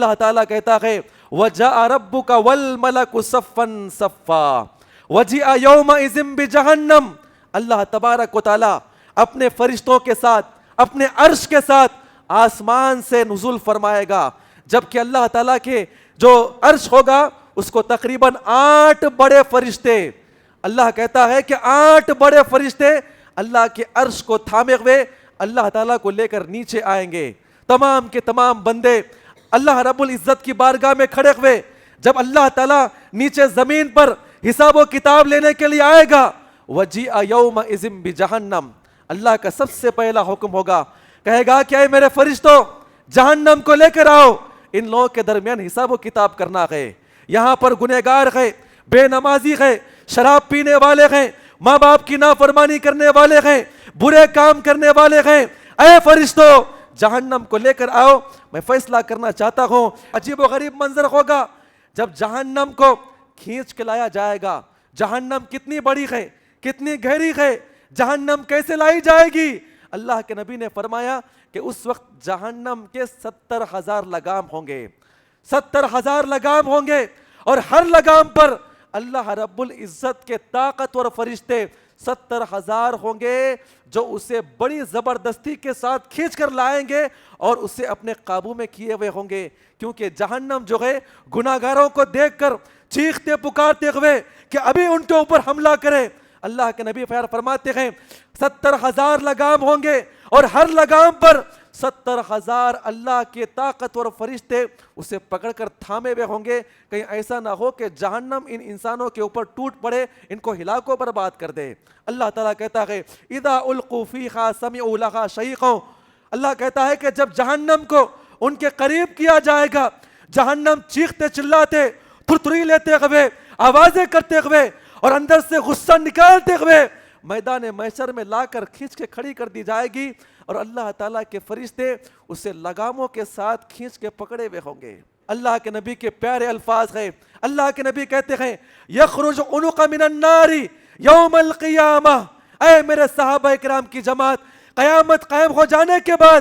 اللہ تعالیٰ کہتا ہے وَجَاءَ رَبُّكَ وَالْمَلَكُ صَفًّا صَفًّا وَجِیءَ يَوْمَئِذٍ بِجَهَنَّمَ. اللہ تبارک و تعالیٰ اپنے فرشتوں کے ساتھ اپنے عرش کے ساتھ آسمان سے نزول فرمائے گا، جبکہ اللہ تعالیٰ کے جو عرش ہوگا اس کو تقریباً 8 بڑے فرشتے، اللہ کہتا ہے کہ 8 بڑے فرشتے اللہ کے عرش کو تھامے ہوئے اللہ تعالیٰ کو لے کر نیچے آئیں گے. تمام کے تمام بندے اللہ رب العزت کی بارگاہ میں کھڑے ہوئے. جب اللہ تعالیٰ نیچے زمین پر حساب و کتاب لینے کے لیے آئے گا وَجِیءَ يَوْمَئِذٍ بِجَهَنَّمَ، اللہ کا سب سے پہلا حکم ہوگا، کہے گا کہ اے میرے فرشتوں جہنم کو لے کر آؤ، ان لوگوں کے درمیان حساب و کتاب کرنا ہے. یہاں پر گنہگار ہے، بے نمازی ہے، شراب پینے والے ہیں، ماں باپ کی نافرمانی کرنے والے ہیں، برے کام کرنے والے ہیں. اے فرشتوں جہنم کو لے کر آؤ، میں فیصلہ کرنا چاہتا ہوں. عجیب و غریب منظر ہوگا جب جہنم کو کھینچ کے لایا جائے گا. جہنم کتنی بڑی ہے، کتنی گہری ہے، جہنم کیسے لائی جائے گی؟ اللہ کے نبی نے فرمایا کہ اس وقت جہنم کے 70,000 لگام ہوں گے، 70,000 لگام ہوں گے، اور ہر لگام پر اللہ رب العزت کے طاقتور فرشتے 70,000 ہوں گے جو اسے بڑی زبردستی کے ساتھ کھینچ کر لائیں گے اور اسے اپنے قابو میں کیے ہوئے ہوں گے. کیونکہ جہنم جو ہے گناہگاروں کو دیکھ کر چیختے پکارتے ہوئے کہ ابھی ان کے اوپر حملہ کرے. اللہ کے نبی فرماتے ہیں 70,000 لگام ہوں گے اور ہر لگام پر 70,000 اللہ کے طاقتور فرشتے اسے پکڑ کر تھامے ہوئے ہوں گے. کہیں ایسا نہ ہو کہ جہنم ان انسانوں کے اوپر ٹوٹ پڑے، ان کو ہلاک و برباد کر دے. اللہ تعالیٰ کہتا ہے اذا القوا فیہا سمعوا لہا شہیقا. اللہ کہتا ہے کہ جب جہنم کو ان کے قریب کیا جائے گا، جہنم چیختے چلاتے تھرتھری لیتے ہوئے آوازیں کرتے ہوئے اور اندر سے غصہ نکالتے ہوئے میدان محشر میں لا کر کھینچ کے کھڑی کر دی جائے گی، اور اللہ تعالیٰ کے فرشتے اسے لگاموں کے ساتھ کھینچ کے پکڑے ہوئے ہوں گے. اللہ کے نبی کے پیارے الفاظ ہیں. اللہ کے نبی کہتے ہیں یخرج عنق من النار یوم القیامہ. اے میرے صحابہ کرام کی جماعت، قیامت قائم ہو جانے کے بعد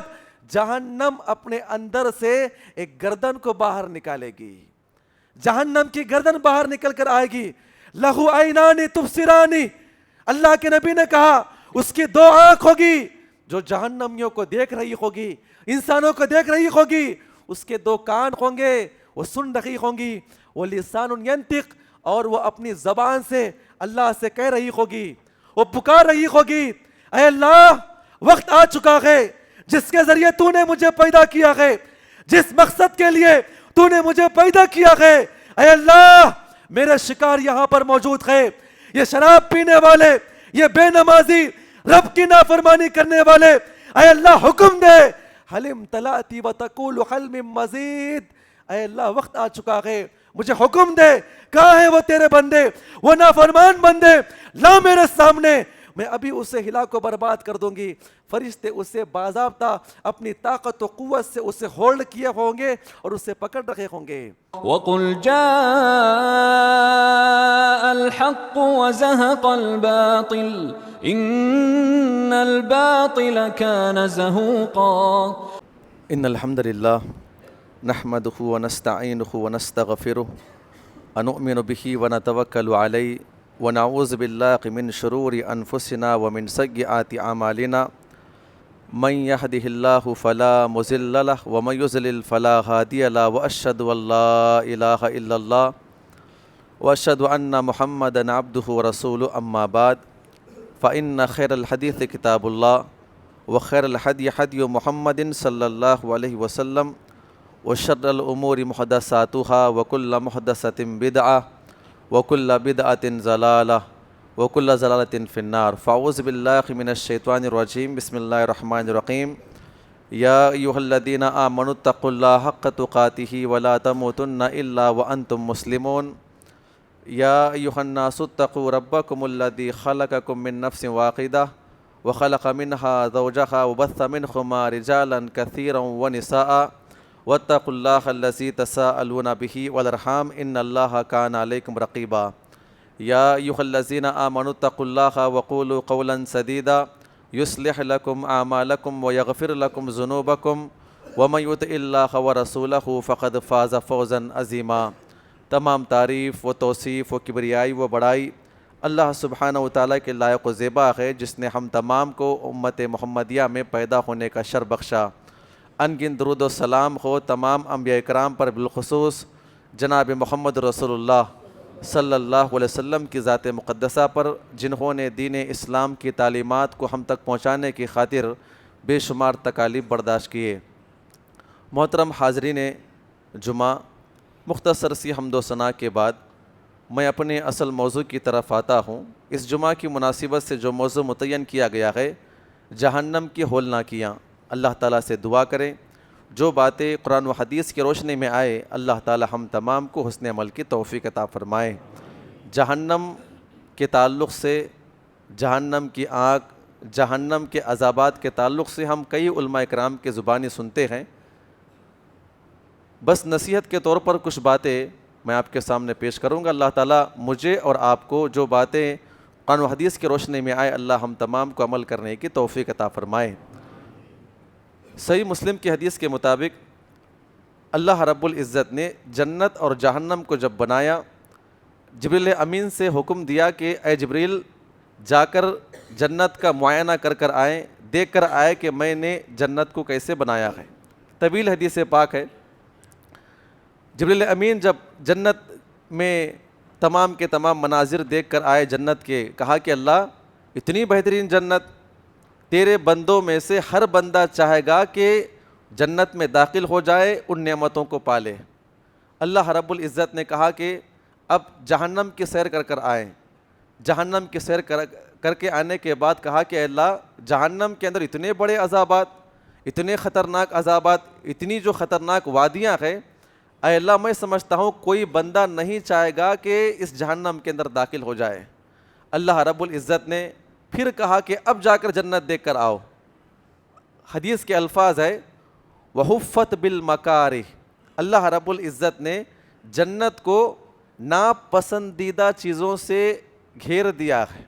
جہنم اپنے اندر سے ایک گردن کو باہر نکالے گی. جہنم کی گردن باہر نکل کر آئے گی. لہو عینانی تبصرانی. اللہ کے نبی نے کہا اس کی 2 آنکھ ہوگی جو جہنمیوں کو دیکھ رہی ہوگی، انسانوں کو دیکھ رہی ہوگی. اس کے 2 کان ہوں گے، وہ سن رہی ہوں گی. وہ لسان ینطق، اور وہ اپنی زبان سے اللہ سے کہہ رہی ہوگی، وہ پکار رہی ہوگی اے اللہ وقت آ چکا ہے جس کے ذریعے تو نے مجھے پیدا کیا ہے، جس مقصد کے لیے تو نے مجھے پیدا کیا ہے. اے اللہ میرے شکار یہاں پر موجود ہے، یہ شراب پینے والے، یہ بے نمازی، رب کی نافرمانی کرنے والے. اے اللہ حکم دے حل امتلأتی وتقول حل من مزید. اے اللہ وقت آ چکا ہے، مجھے حکم دے، کہاں ہے وہ تیرے بندے، وہ نافرمان بندے، لا میرے سامنے، میں ابھی اسے ہلاک و برباد کر دوں گی. فرشتے اسے باضابطہ اپنی طاقت و قوت سے اسے ہولڈ کیے ہوں گے اور اسے پکڑ رکھے ہوں گے. وَقُلْ جَاءَ الْحَقُّ وَزَهَقَ الْبَاطِلُ إِنَّ الْبَاطِلَ كَانَ زَهُوقًا. ان الحمد للہ نحمده ونستعینه ونستغفره ونؤمن به ونتوکل علیہ ونعوذ باللہ من شرور انفسنا ومن سیئات اعمالنا. من يهده الله فلا مضل له ومن يضلل فلا هادي له واشهد ان لا اله الا الله واشهد ان محمدا عبده ورسوله. اما بعد فان خير الحديث كتاب الله وخير الهدي هدي محمد صلى الله عليه وسلم وشر الامور محدثاتها وكل محدثة بدعة وكل بدعة ضلالة وكل ضلالة في النار. فاعوذ بالله من الشيطان الرجيم. بسم الله الرحمن الرحيم. يا أيها الذين آمنوا اتقوا الله حق تقاته ولا تموتن إلا وأنتم مسلمون. يا أيها الناس اتقوا ربكم الذي خلقكم من نفس واحدة وخلق منها زوجها وبث منهما رجالا كثيرا ونساء واتقوا الله الذي تساءلون به والأرحام إن الله كان عليكم رقيبا. يا أيها الذين آمنوا اتقوا الله وقولوا قولا سديدا يصلح لكم أعمالكم ويغفر لكم ذنوبكم وَمَن يُطِعِ اللَّهَ وَرَسُولَهُ فَقَدْ فَازَ فَوْزًا عَظِيمًا۔ تمام تعریف و توصیف و کبریائی و بڑائی اللہ سبحانہ و تعالیٰ کے لائق و زیبا ہے، جس نے ہم تمام کو امت محمدیہ میں پیدا ہونے کا شرف بخشا۔ ان گن درود و سلام ہو تمام انبیاء اکرام پر، بالخصوص جناب محمد رسول اللہ صلی اللہ علیہ وسلم کی ذات مقدسہ پر، جنہوں نے دین اسلام کی تعلیمات کو ہم تک پہنچانے کی خاطر بے شمار تکالیف برداشت کیے۔ محترم حاضرین جمعہ، مختصر سی حمد و ثناء کے بعد میں اپنے اصل موضوع کی طرف آتا ہوں۔ اس جمعہ کی مناسبت سے جو موضوع متعین کیا گیا ہے، جہنم کی ہولناکیاں، اللہ تعالیٰ سے دعا کریں جو باتیں قرآن و حدیث کی روشنی میں آئے، اللہ تعالیٰ ہم تمام کو حسن عمل کی توفیق عطا فرمائے۔ جہنم کے تعلق سے، جہنم کی آگ، جہنم کے عذابات کے تعلق سے ہم کئی علماء کرام کے زبانی سنتے ہیں۔ بس نصیحت کے طور پر کچھ باتیں میں آپ کے سامنے پیش کروں گا۔ اللہ تعالیٰ مجھے اور آپ کو جو باتیں قرآن و حدیث کی روشنی میں آئے، اللہ ہم تمام کو عمل کرنے کی توفیق عطا فرمائے۔ صحیح مسلم کی حدیث کے مطابق اللہ رب العزت نے جنت اور جہنم کو جب بنایا، جبریل امین سے حکم دیا کہ اے جبریل جا کر جنت کا معائنہ کر کر آئیں، دیکھ کر آئے کہ میں نے جنت کو کیسے بنایا ہے۔ طویل حدیث پاک ہے۔ جبریل امین جب جنت میں تمام کے تمام مناظر دیکھ کر آئے جنت کے، کہا کہ اللہ اتنی بہترین جنت، تیرے بندوں میں سے ہر بندہ چاہے گا کہ جنت میں داخل ہو جائے، ان نعمتوں کو پالے۔ اللہ رب العزت نے کہا کہ اب جہنم کی سیر کر کر آئیں۔ جہنم کی سیر کر کے آنے کے بعد کہا کہ اے اللہ جہنم کے اندر اتنے بڑے عذابات، اتنے خطرناک عذابات، اتنی جو خطرناک وادیاں ہیں، اے اللہ میں سمجھتا ہوں کوئی بندہ نہیں چاہے گا کہ اس جہنم کے اندر داخل ہو جائے۔ اللہ رب العزت نے پھر کہا کہ اب جا کر جنت دیکھ کر آؤ۔ حدیث کے الفاظ ہے وَحُفَّتْ بِالْمَكَارِهِ، اللہ رب العزت نے جنت کو ناپسندیدہ چیزوں سے گھیر دیا ہے،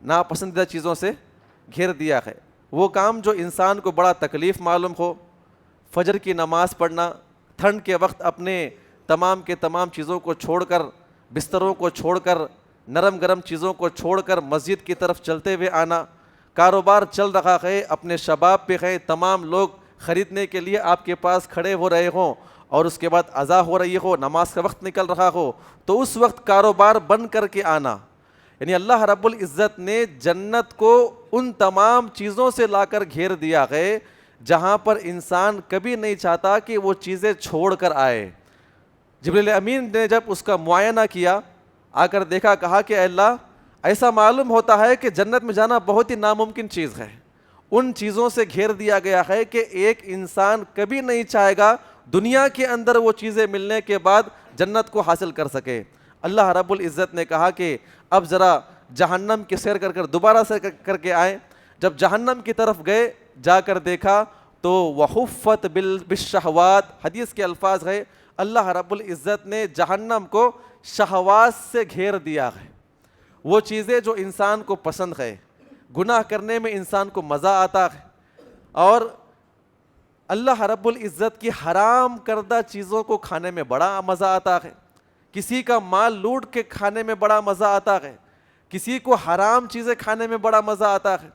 ناپسندیدہ چیزوں سے گھیر دیا ہے۔ وہ کام جو انسان کو بڑا تکلیف معلوم ہو، فجر کی نماز پڑھنا، ٹھنڈ کے وقت اپنے تمام کے تمام چیزوں کو چھوڑ کر، بستروں کو چھوڑ کر، نرم گرم چیزوں کو چھوڑ کر مسجد کی طرف چلتے ہوئے آنا، کاروبار چل رہا ہے، اپنے شباب پہ ہے، تمام لوگ خریدنے کے لیے آپ کے پاس کھڑے ہو رہے ہوں اور اس کے بعد اذان ہو رہی ہو، نماز کا وقت نکل رہا ہو، تو اس وقت کاروبار بند کر کے آنا، یعنی اللہ رب العزت نے جنت کو ان تمام چیزوں سے لا کر گھیر دیا ہے جہاں پر انسان کبھی نہیں چاہتا کہ وہ چیزیں چھوڑ کر آئے۔ جبریل امین نے جب اس کا معائنہ کیا، آ کر دیکھا، کہا کہ اے اللہ ایسا معلوم ہوتا ہے کہ جنت میں جانا بہت ہی ناممکن چیز ہے، ان چیزوں سے گھیر دیا گیا ہے کہ ایک انسان کبھی نہیں چاہے گا دنیا کے اندر وہ چیزیں ملنے کے بعد جنت کو حاصل کر سکے۔ اللہ رب العزت نے کہا کہ اب ذرا جہنم کی سیر کر دوبارہ سیر کر کے آئیں۔ جب جہنم کی طرف گئے، جا کر دیکھا تو وحفت بالشہوات، حدیث کے الفاظ ہے اللہ رب العزت نے جہنم کو شہوات سے گھیر دیا ہے۔ وہ چیزیں جو انسان کو پسند ہے، گناہ کرنے میں انسان کو مزہ آتا ہے، اور اللہ رب العزت کی حرام کردہ چیزوں کو کھانے میں بڑا مزہ آتا ہے۔ کسی کا مال لوٹ کے کھانے میں بڑا مزہ آتا ہے، کسی کو حرام چیزیں کھانے میں بڑا مزہ آتا ہے،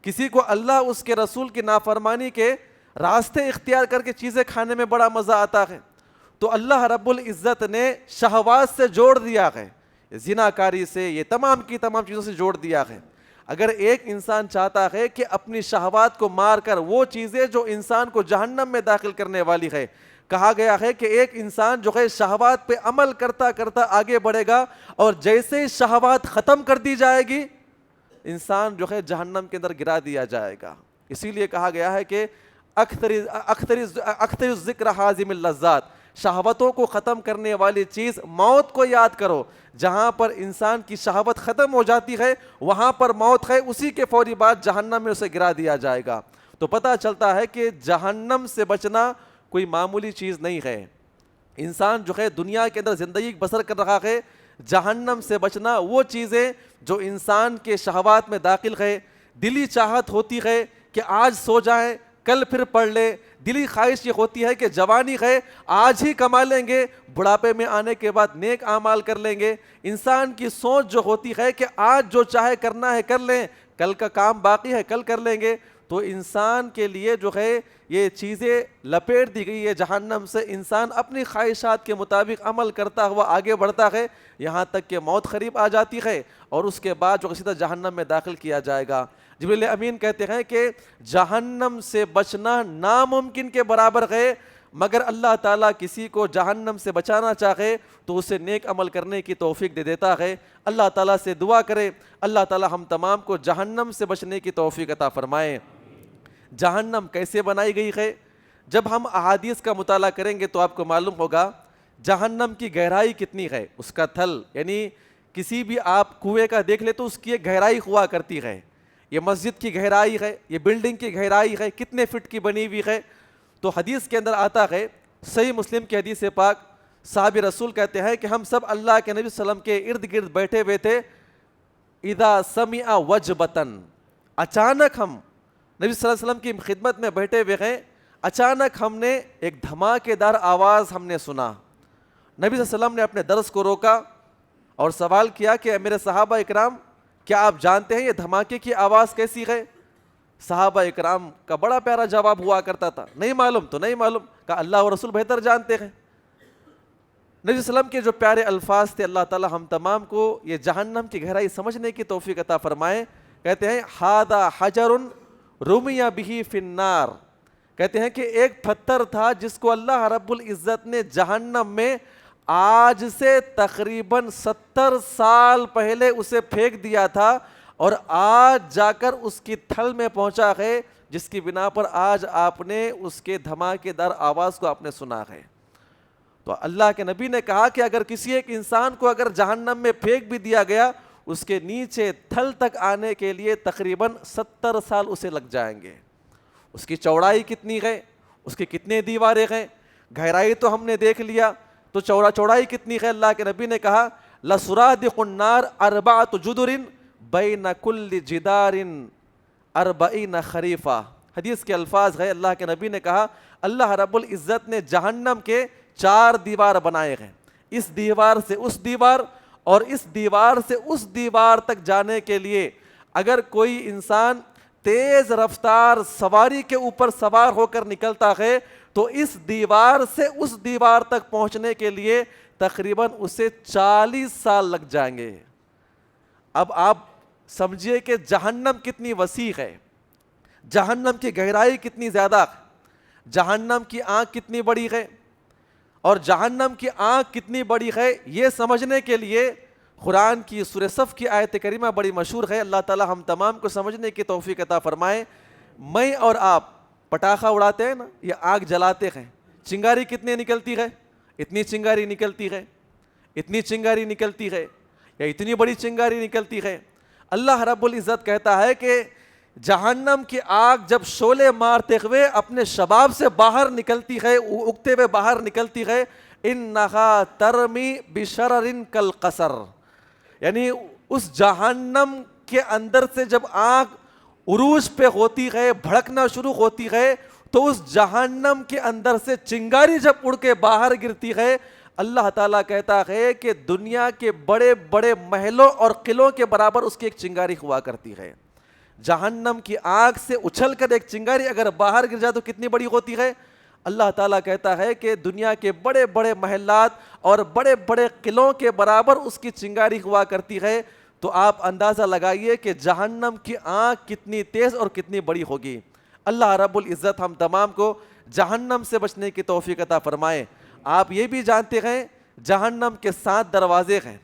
کسی کو اللہ اس کے رسول کی نافرمانی کے راستے اختیار کر کے چیزیں کھانے میں بڑا مزہ آتا ہے۔ تو اللہ رب العزت نے شہوات سے جوڑ دیا ہے، زناکاری سے، یہ تمام کی تمام چیزوں سے جوڑ دیا ہے۔ اگر ایک انسان چاہتا ہے کہ اپنی شہوات کو مار کر وہ چیزیں جو انسان کو جہنم میں داخل کرنے والی ہے، کہا گیا ہے کہ ایک انسان جو ہے شہوات پہ عمل کرتا کرتا آگے بڑھے گا، اور جیسے شہوات ختم کر دی جائے گی انسان جو ہے جہنم کے اندر گرا دیا جائے گا۔ اسی لیے کہا گیا ہے کہ اکثر الذکر حازم اللذات، شہوتوں کو ختم کرنے والی چیز موت کو یاد کرو۔ جہاں پر انسان کی شہوت ختم ہو جاتی ہے وہاں پر موت ہے، اسی کے فوری بعد جہنم میں اسے گرا دیا جائے گا۔ تو پتہ چلتا ہے کہ جہنم سے بچنا کوئی معمولی چیز نہیں ہے۔ انسان جو ہے دنیا کے اندر زندگی بسر کر رہا ہے، جہنم سے بچنا وہ چیزیں جو انسان کے شہوات میں داخل ہے، دلی چاہت ہوتی ہے کہ آج سو جائیں کل پھر پڑھ لے. دلی خواہش یہ ہوتی ہے کہ جوانی ہے آج ہی کما لیں گے, بڑھاپے میں آنے کے بعد نیک اعمال کر لیں گے. انسان کی سوچ جو ہوتی ہے کہ آج جو چاہے کرنا ہے کر لیں, کل کا کام باقی ہے کل کر لیں گے. تو انسان کے لیے جو ہے یہ چیزیں لپیٹ دی گئی ہے جہنم سے. انسان اپنی خواہشات کے مطابق عمل کرتا ہوا آگے بڑھتا ہے, یہاں تک کہ موت قریب آ جاتی ہے, اور اس کے بعد جو سیدھا جہنم میں داخل کیا جائے گا. جبریل امین کہتے ہیں کہ جہنم سے بچنا ناممکن کے برابر ہے, مگر اللہ تعالیٰ کسی کو جہنم سے بچانا چاہے تو اسے نیک عمل کرنے کی توفیق دے دیتا ہے. اللہ تعالیٰ سے دعا کرے اللہ تعالیٰ ہم تمام کو جہنم سے بچنے کی توفیق عطا فرمائے. جہنم کیسے بنائی گئی ہے؟ جب ہم احادیث کا مطالعہ کریں گے تو آپ کو معلوم ہوگا جہنم کی گہرائی کتنی ہے. اس کا تھل یعنی کسی بھی آپ کنویں کا دیکھ لے تو اس کی ایک گہرائی ہوا کرتی ہے. یہ مسجد کی گہرائی ہے, یہ بلڈنگ کی گہرائی ہے, کتنے فٹ کی بنی ہوئی ہے. تو حدیث کے اندر آتا ہے, صحیح مسلم کی حدیث پاک, صحابی رسول کہتے ہیں کہ ہم سب اللہ کے نبی صلی اللہ علیہ وسلم کے ارد گرد بیٹھے ہوئے تھے. اذا سمع وجبتن, اچانک ہم نبی صلی اللہ علیہ وسلم کی خدمت میں بیٹھے ہوئے ہیں, اچانک ہم نے ایک دھماکے دار آواز ہم نے سنا. نبی صلی اللہ علیہ وسلم نے اپنے درس کو روکا اور سوال کیا کہ میرے صحابہ اکرام کیا آپ جانتے ہیں یہ دھماکے کی آواز کیسی ہے؟ صحابہ اکرام کا بڑا پیارا جواب ہوا کرتا تھا, نہیں معلوم تو نہیں معلوم. کہا اللہ اور رسول بہتر جانتے ہیں. نبی صلی اللہ علیہ وسلم کے جو پیارے الفاظ تھے, اللہ تعالی ہم تمام کو یہ جہنم کی گہرائی سمجھنے کی توفیق عطا فرمائے. کہتے ہیں ھذا حجر رمی بہ فی النار, کہتے ہیں کہ ایک پتھر تھا جس کو اللہ رب العزت نے جہنم میں آج سے تقریباً 70 سال پہلے اسے پھینک دیا تھا, اور آج جا کر اس کی تھل میں پہنچا ہے, جس کی بنا پر آج آپ نے اس کے دھماکے دار آواز کو آپ نے سنا ہے. تو اللہ کے نبی نے کہا کہ اگر کسی ایک انسان کو اگر جہنم میں پھینک بھی دیا گیا, اس کے نیچے تھل تک آنے کے لیے تقریباً 70 سال اسے لگ جائیں گے. اس کی چوڑائی کتنی ہے, اس کی کتنے دیواریں ہیں, گہرائی تو ہم نے دیکھ لیا, تو چوڑائی کتنی ہے؟ اللہ کے نبی نے کہا لسرادق النار 4 جدر بین کل جدار 40 خریفہ. حدیث کے الفاظ ہے, اللہ کے نبی نے کہا اللہ رب العزت نے جہنم کے 4 دیوار بنائے ہیں, اس دیوار سے اس دیوار اور اس دیوار سے اس دیوار تک جانے کے لیے اگر کوئی انسان تیز رفتار سواری کے اوپر سوار ہو کر نکلتا ہے تو اس دیوار سے اس دیوار تک پہنچنے کے لیے تقریباً اسے 40 سال لگ جائیں گے. اب آپ سمجھیے کہ جہنم کتنی وسیع ہے, جہنم کی گہرائی کتنی زیادہ, جہنم کی آنکھ کتنی بڑی ہے, اور جہنم کی آنکھ کتنی بڑی ہے یہ سمجھنے کے لیے قرآن کی سورہ صف کی آیت کریمہ بڑی مشہور ہے. اللہ تعالی ہم تمام کو سمجھنے کی توفیق عطا فرمائے. میں اور آپ پٹاخہ اڑاتے ہیں نا, یہ آگ جلاتے ہیں, چنگاری کتنی نکلتی ہے؟ اتنی چنگاری نکلتی ہے, اتنی چنگاری نکلتی ہے, یا اتنی بڑی چنگاری نکلتی ہے. اللہ رب العزت کہتا ہے کہ جہنم کی آگ جب شعلے مارتے ہوئے اپنے شباب سے باہر نکلتی ہے, اگتے ہوئے باہر نکلتی ہے, انہا ترمی بشرر کالقصر, یعنی اس جہنم کے اندر سے جب آگ عروج پہ ہوتی ہے, بھڑکنا شروع ہوتی ہے, تو اس جہنم کے اندر سے چنگاری جب اڑ کے باہر گرتی ہے, اللہ تعالیٰ کہتا ہے کہ دنیا کے بڑے بڑے محلوں اور قلعوں کے برابر اس کی ایک چنگاری ہوا کرتی ہے. جہنم کی آگ سے اچھل کر ایک چنگاری اگر باہر گر جائے تو کتنی بڑی ہوتی ہے؟ اللہ تعالیٰ کہتا ہے کہ دنیا کے بڑے بڑے محلات اور بڑے بڑے قلعوں کے برابر اس کی چنگاری ہوا کرتی ہے. تو آپ اندازہ لگائیے کہ جہنم کی آنکھ کتنی تیز اور کتنی بڑی ہوگی. اللہ رب العزت ہم تمام کو جہنم سے بچنے کی توفیق عطا فرمائے. آپ یہ بھی جانتے ہیں جہنم کے 7 دروازے ہیں,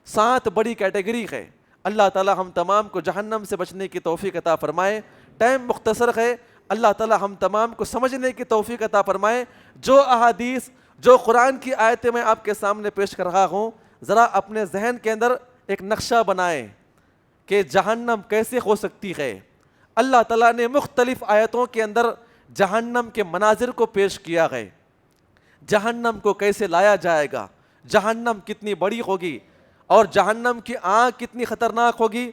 7 بڑی کیٹیگری ہے. اللہ تعالی ہم تمام کو جہنم سے بچنے کی توفیق عطا فرمائے. ٹائم مختصر ہے, اللہ تعالی ہم تمام کو سمجھنے کی توفیق عطا فرمائے. جو احادیث جو قرآن کی آیتیں میں آپ کے سامنے پیش کر رہا ہوں, ذرا اپنے ذہن کے اندر ایک نقشہ بنائیں کہ جہنم کیسے ہو سکتی ہے. اللہ تعالیٰ نے مختلف آیتوں کے اندر جہنم کے مناظر کو پیش کیا ہے. جہنم کو کیسے لایا جائے گا, جہنم کتنی بڑی ہوگی, اور جہنم کی آنکھ کتنی خطرناک ہوگی,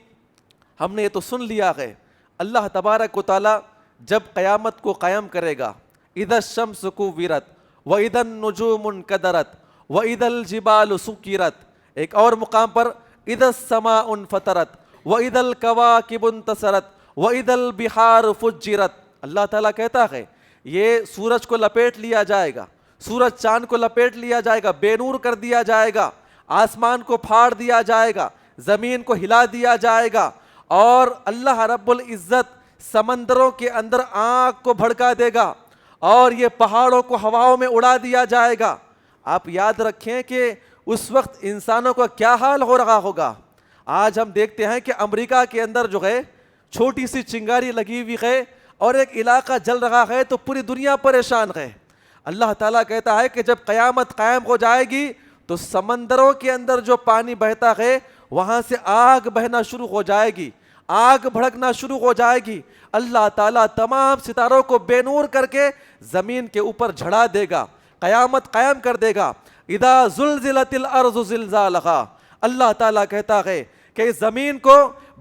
ہم نے یہ تو سن لیا ہے. اللہ تبارک و تعالیٰ جب قیامت کو قائم کرے گا، اذا الشمس کوورت واذا النجوم انکدرت واذا الجبال سکرت، ایک اور مقام پر اذا السماء انفطرت واذا الکواکب انتصرت واذا البحار فجرت۔ اللہ تعالیٰ کہتا ہے یہ سورج کو لپیٹ لیا جائے گا، سورج چاند کو لپیٹ لیا جائے گا، بے نور کر دیا جائے گا، آسمان کو پھاڑ دیا جائے گا، زمین کو ہلا دیا جائے گا، اور اللہ رب العزت سمندروں کے اندر آگ کو بھڑکا دے گا، اور یہ پہاڑوں کو ہواؤں میں اڑا دیا جائے گا۔ آپ یاد رکھیں کہ اس وقت انسانوں کا کیا حال ہو رہا ہوگا۔ آج ہم دیکھتے ہیں کہ امریکہ کے اندر جو ہے چھوٹی سی چنگاری لگی ہوئی ہے اور ایک علاقہ جل رہا ہے تو پوری دنیا پریشان ہے۔ اللہ تعالیٰ کہتا ہے کہ جب قیامت قائم ہو جائے گی تو سمندروں کے اندر جو پانی بہتا ہے وہاں سے آگ بہنا شروع ہو جائے گی، آگ بھڑکنا شروع ہو جائے گی۔ اللہ تعالیٰ تمام ستاروں کو بے نور کر کے زمین کے اوپر جھڑا دے گا، قیامت قائم کر دے گا۔ اذا زلزلت الارض زلزالہا، اللہ تعالیٰ کہتا ہے کہ اس زمین کو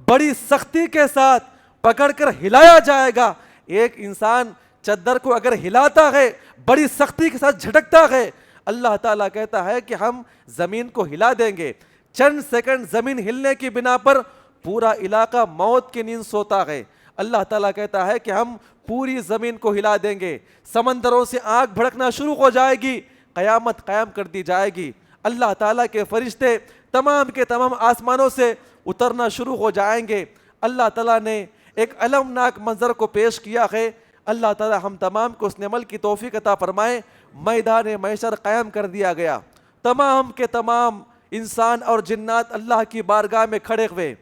بڑی سختی کے ساتھ پکڑ کر ہلایا جائے گا۔ ایک انسان چادر کو اگر ہلاتا ہے بڑی سختی کے ساتھ جھٹکتا ہے، اللہ تعالیٰ کہتا ہے کہ ہم زمین کو ہلا دیں گے۔ چند سیکنڈ زمین ہلنے کی بنا پر پورا علاقہ موت کی نیند سوتا ہے۔ اللہ تعالیٰ کہتا ہے کہ ہم پوری زمین کو ہلا دیں گے، سمندروں سے آگ بھڑکنا شروع ہو جائے گی، قیامت قائم کر دی جائے گی۔ اللہ تعالیٰ کے فرشتے تمام کے تمام آسمانوں سے اترنا شروع ہو جائیں گے۔ اللہ تعالیٰ نے ایک المناک منظر کو پیش کیا ہے۔ اللہ تعالیٰ ہم تمام کو اس نے عمل کی توفیق عطا فرمائے۔ میدان محشر قائم کر دیا گیا، تمام کے تمام انسان اور جنات اللہ کی بارگاہ میں کھڑے ہوئے،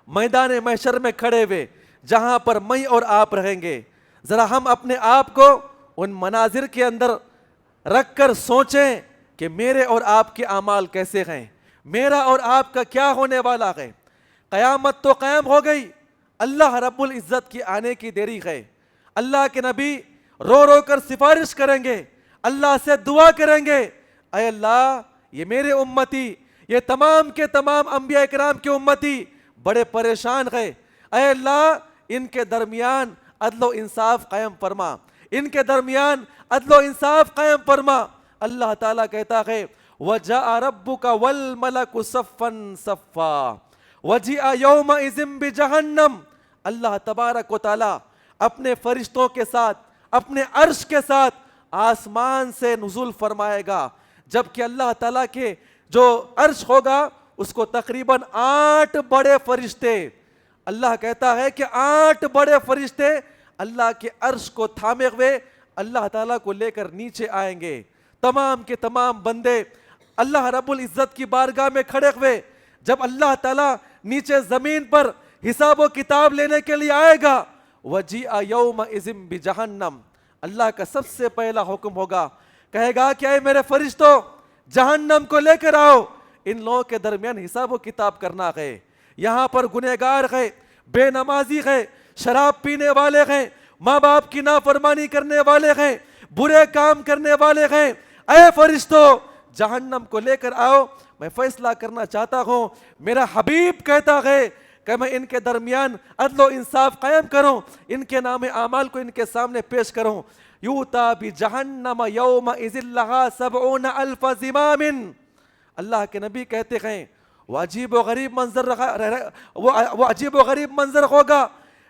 میدان محشر میں کھڑے ہوئے جہاں پر میں اور آپ رہیں گے۔ ذرا ہم اپنے آپ کو ان مناظر کے اندر رکھ کر سوچیں کہ میرے اور آپ کے اعمال کیسے ہیں، میرا اور آپ کا کیا ہونے والا ہے۔ قیامت تو قائم ہو گئی، اللہ رب العزت کی آنے کی دیری ہے۔ اللہ کے نبی رو رو کر سفارش کریں گے، اللہ سے دعا کریں گے، اے اللہ یہ میرے امتی، یہ تمام کے تمام انبیاء کرام کے امتی بڑے پریشان ہیں، اے اللہ ان کے درمیان عدل و انصاف قائم فرما، ان کے درمیان عدل و انصاف قائم فرما۔ اللہ تعالیٰ کہتا ہے وَجَاءَ رَبُّكَ وَالْمَلَكُ صَفًّا صَفًّا وَجِیءَ یَوْمَئِذٍ بِجَہَنَّمَ۔ اللہ تبارک و تعالیٰ اپنے فرشتوں کے ساتھ، اپنے عرش کے ساتھ آسمان سے نزول فرمائے گا، جبکہ اللہ تعالیٰ کے جو عرش ہوگا اس کو تقریباً 8 بڑے فرشتے، اللہ کہتا ہے کہ 8 بڑے فرشتے اللہ کے عرش کو تھامے ہوئے اللہ تعالیٰ کو لے کر نیچے آئیں گے۔ تمام کے تمام بندے اللہ رب العزت کی بارگاہ میں کھڑے ہوئے، جب اللہ تعالیٰ نیچے زمین پر حساب و کتاب لینے کے لیے آئے گا، وَجِیءَ یَوْمَئِذٍ بِجَہَنَّمَ، اللہ کا سب سے پہلا حکم ہوگا، کہے گا کہ اے میرے فرشتوں جہنم کو لے کر آؤ، ان لوگوں کے درمیان حساب و کتاب کرنا ہے۔ یہاں پر گنہگار ہے، بے نمازی ہے، شراب پینے والے ہیں، ماں باپ کی نافرمانی کرنے والے ہیں، برے کام کرنے والے ہیں، اے فرشتوں جہنم کو لے کر آؤ، میں فیصلہ کرنا چاہتا ہوں۔ میرا حبیب کہتا ہے کہ میں ان کے درمیان عدل و انصاف قائم کروں، ان کے نام اعمال کو ان کے سامنے پیش کروں۔ یوتا بجہنم یومئذ لہا 70,000 زمام۔ اللہ کے نبی کہتے ہیں وہ عجیب و غریب منظر ہوگا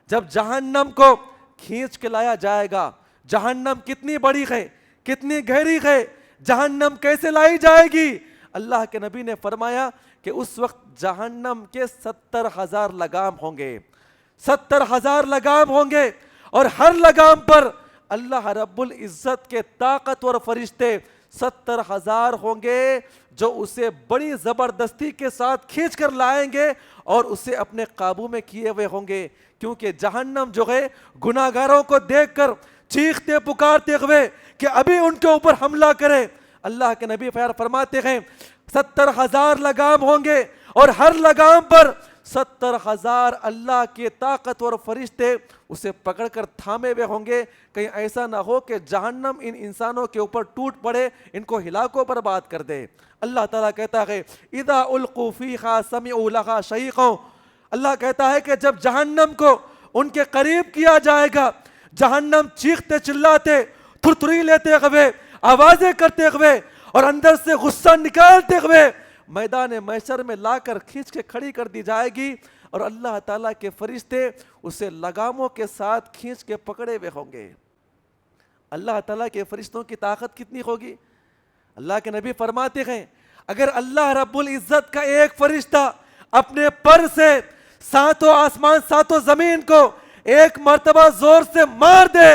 جب جہنم کو کھینچ کے لایا جائے گا۔ جہنم کتنی بڑی ہے، کتنی گہری ہے، جہنم کیسے لائی جائے گی؟ اللہ کے نبی نے فرمایا کہ اس وقت جہنم کے 70,000 لگام ہوں گے، 70,000 لگام ہوں گے، اور ہر لگام پر اللہ رب العزت کے طاقتور فرشتے 70,000 ہوں گے جو اسے بڑی زبردستی کے ساتھ کھینچ کر لائیں گے اور اسے اپنے قابو میں کیے ہوئے ہوں گے، کیونکہ جہنم جو ہے گناہگاروں کو دیکھ کر چیختے پکارتے ہوئے کہ ابھی ان کے اوپر حملہ کرے۔ اللہ کے نبی فرماتے ہیں 70,000 لگام ہوں گے اور ہر لگام پر 70,000 اللہ کے طاقتور فرشتے اسے پکڑ کر تھامے ہوئے ہوں گے، کہیں ایسا نہ ہو کہ جہنم ان انسانوں کے اوپر ٹوٹ پڑے، ان کو ہلاک و برباد کر دے۔ اللہ تعالیٰ کہتا ہے اذا القوا فیہا سمعوا لہا شہیقا، اللہ کہتا ہے کہ جب جہنم کو ان کے قریب کیا جائے گا، جہنم چیختے چلاتے تھرتھری لیتے ہوئے آوازیں کرتے ہوئے اور اندر سے غصہ نکالتے ہوئے میدان محشر میں لا کر کھینچ کے کھڑی کر دی جائے گی، اور اللہ تعالیٰ کے فرشتے اسے لگاموں کے ساتھ کھینچ کے پکڑے ہوئے ہوں گے۔ اللہ تعالیٰ کے فرشتوں کی طاقت کتنی ہوگی؟ اللہ کے نبی فرماتے ہیں اگر اللہ رب العزت کا ایک فرشتہ اپنے پر سے ساتوں آسمان ساتوں زمین کو ایک مرتبہ زور سے مار دے،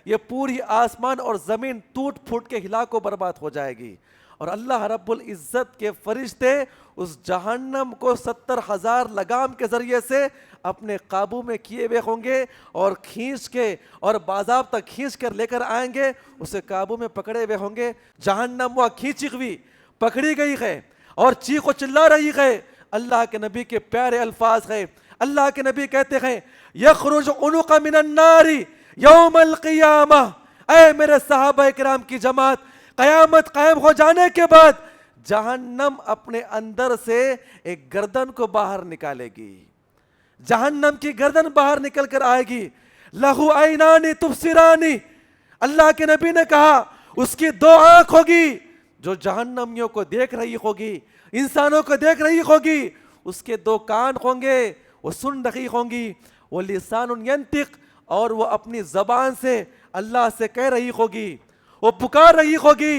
یہ پوری آسمان اور زمین ٹوٹ پھوٹ کے ہلاک و برباد ہو جائے گی، اور اللہ رب العزت کے فرشتے اس جہنم کو 70,000 لگام کے ذریعے سے اپنے قابو میں کیے ہوئے ہوں گے اور کھینچ کے اور باضابطہ کھینچ کر لے کر آئیں گے، اسے قابو میں پکڑے ہوئے ہوں گے۔ جہنم وہ کھینچی ہوئی پکڑی گئی ہے اور چیخ و چلا رہی ہے۔ اللہ کے نبی کے پیارے الفاظ ہیں، اللہ کے نبی کہتے ہیں یخرج عنق من النار یوم القیامہ، اے میرے صحابہ کرام کی جماعت، قیامت قائم ہو جانے کے بعد جہنم اپنے اندر سے ایک گردن کو باہر نکالے گی، جہنم کی گردن باہر نکل کر آئے گی۔ لہو عینانی تبصرانی، اللہ کے نبی نے کہا اس کی 2 آنکھ ہوگی جو جہنمیوں کو دیکھ رہی ہوگی، انسانوں کو دیکھ رہی ہوگی، اس کے 2 کان ہوں گے وہ سن رہی ہوں گی، وہ لسان ینطق، اور وہ اپنی زبان سے اللہ سے کہہ رہی ہوگی، وہ پکار رہی ہوگی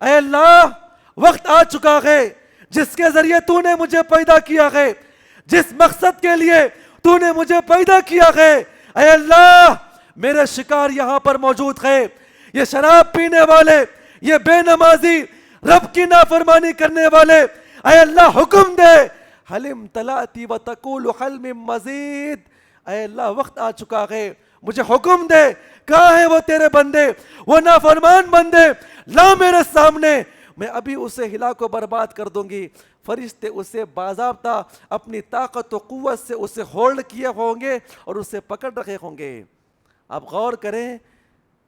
اے اللہ وقت آ چکا ہے جس کے ذریعے تو نے مجھے پیدا کیا ہے، جس مقصد کے لیے تو نے مجھے پیدا کیا ہے، اے اللہ میرے شکار یہاں پر موجود ہے، یہ شراب پینے والے، یہ بے نمازی، رب کی نافرمانی کرنے والے، اے اللہ حکم دے حل امتلاتی وتقول حل من مزید، اے اللہ وقت آ چکا ہے مجھے حکم دے، کہاں ہے وہ تیرے بندے، وہ نافرمان بندے، لا میرے سامنے، میں ابھی اسے ہلاک و برباد کر دوں گی۔ فرشتے اسے باضابطہ اپنی طاقت و قوت سے اسے ہولڈ کیے ہوں گے اور اسے پکڑ رکھے ہوں گے۔ آپ غور کریں،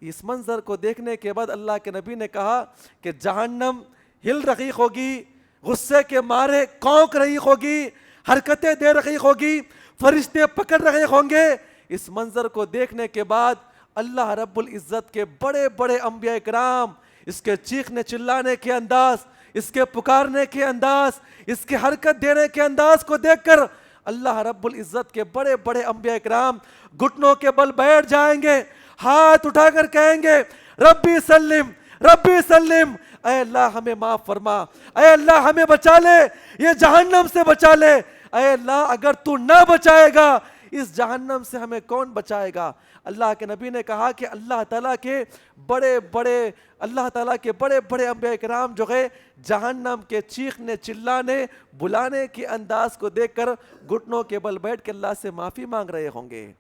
اس منظر کو دیکھنے کے بعد اللہ کے نبی نے کہا کہ جہنم ہل رہی ہوگی، غصے کے مارے کونک رہی ہوگی، حرکتیں دے رہی ہوگی، فرشتے پکڑ رہے ہوں گے۔ اس منظر کو دیکھنے کے بعد اللہ رب العزت کے بڑے بڑے انبیاء کرام اس کے چیخنے چلانے کے انداز، اس کے پکارنے کے انداز، اس کے حرکت دینے کے انداز کو دیکھ کر اللہ رب العزت کے بڑے بڑے انبیاء کرام گھٹنوں کے بل بیٹھ جائیں گے، ہاتھ اٹھا کر کہیں گے ربی سلم ربی سلم، اے اللہ ہمیں معاف فرما، اے اللہ ہمیں بچا لے، یہ جہنم سے بچا لے، اے اللہ اگر تو نہ بچائے گا اس جہنم سے ہمیں کون بچائے گا۔ اللہ کے نبی نے کہا کہ اللہ تعالیٰ کے بڑے بڑے انبیاء کرام جو ہے جہنم کے چیخنے چلانے بلانے کے انداز کو دیکھ کر گھٹنوں کے بل بیٹھ کے اللہ سے معافی مانگ رہے ہوں گے،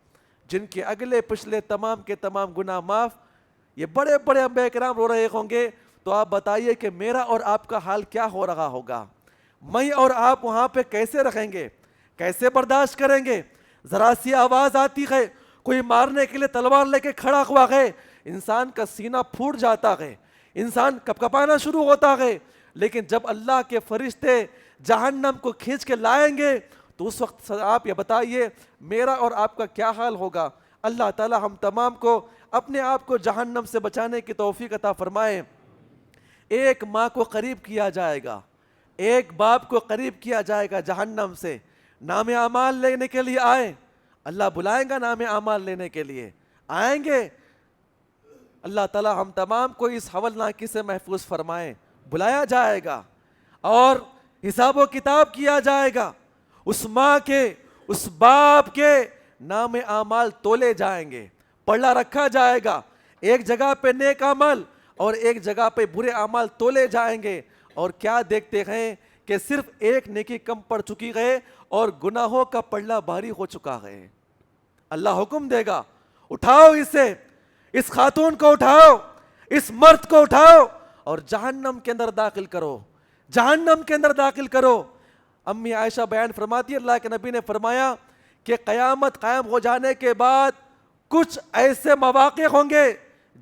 جن کے اگلے پچھلے تمام کے تمام گناہ معاف۔ یہ بڑے بڑے انبیاء کرام رو رہے ہوں گے، تو آپ بتائیے کہ میرا اور آپ کا حال کیا ہو رہا ہوگا؟ میں اور آپ وہاں پہ کیسے رہیں گے، کیسے برداشت کریں گے؟ ذرا سی آواز آتی ہے، کوئی مارنے کے لیے تلوار لے کے کھڑا ہوا ہے، انسان کا سینہ پھوٹ جاتا ہے، انسان کپکپانا شروع ہوتا ہے۔ لیکن جب اللہ کے فرشتے جہنم کو کھینچ کے لائیں گے تو اس وقت آپ یہ بتائیے میرا اور آپ کا کیا حال ہوگا؟ اللہ تعالی ہم تمام کو اپنے آپ کو جہنم سے بچانے کی توفیق عطا فرمائے۔ ایک ماں کو قریب کیا جائے گا، ایک باپ کو قریب کیا جائے گا جہنم سے، نام اعمال لینے کے لیے آئے، اللہ بلائیں گا نام اعمال لینے کے لیے، آئیں گے۔ اللہ تعالی ہم تمام کو اس ہولناکی سے محفوظ فرمائے۔ بلایا جائے گا اور حساب و کتاب کیا جائے گا، اس ماں کے اس باپ کے نام اعمال تولے جائیں گے، پلڑا رکھا جائے گا، ایک جگہ پہ نیک عمل اور ایک جگہ پہ برے اعمال تولے جائیں گے، اور کیا دیکھتے ہیں کہ صرف ایک نیکی کم پڑ چکی ہے اور گناہوں کا پلڑا بھاری ہو چکا ہے۔ اللہ حکم دے گا اٹھاؤ اسے، اس خاتون کو اٹھاؤ، اس مرد کو اٹھاؤ اور جہنم کے اندر داخل کرو، جہنم کے اندر داخل کرو۔ امی عائشہ بیان فرماتی ہے اللہ کے نبی نے فرمایا کہ قیامت قائم ہو جانے کے بعد کچھ ایسے مواقع ہوں گے